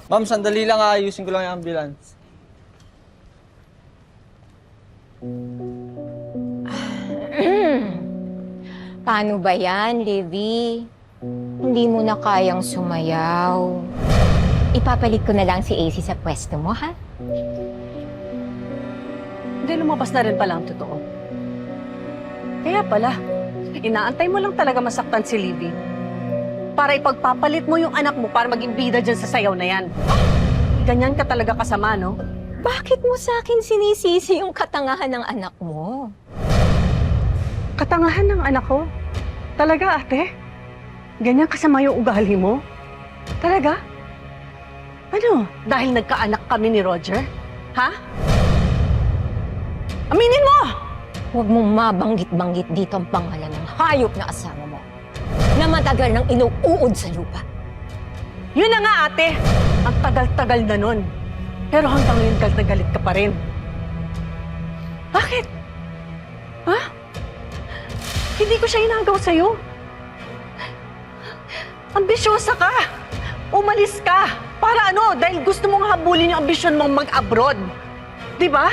Ma'am, sandali lang, ayusin ko lang yung ambulance. Paano ba yan, Levi? Hindi mo na kayang sumayaw. Ipapalit ko na lang si AC sa pwesto mo, ha? Hindi, lumabas na rin pala ang totoo. Kaya pala, inaantay mo lang talaga masaktan si Livy. Para ipagpapalit mo yung anak mo para maging bida dyan sa sayaw na yan. Ganyan ka talaga kasama, no? Bakit mo sa akin sinisisi yung katangahan ng anak mo? Katangahan ng anak ko? Talaga, ate? Ganyan kasama yung ugali mo? Talaga? Ano? Dahil nagkaanak kami ni Roger? Ha? Aminin mo! Huwag mong mabanggit-banggit dito ang pangalan ng hayop na asawa mo na matagal nang inuuod sa lupa. Yun na nga, ate. Ang tagal-tagal na nun. Pero hanggang ngayon galit na galit ka pa rin. Bakit? Ha? Hindi ko siya inagaw sa'yo. Ambisyosa ka. Umalis ka. Para ano? Dahil gusto mong habulin yung ambisyon mong mag-abroad. Di ba?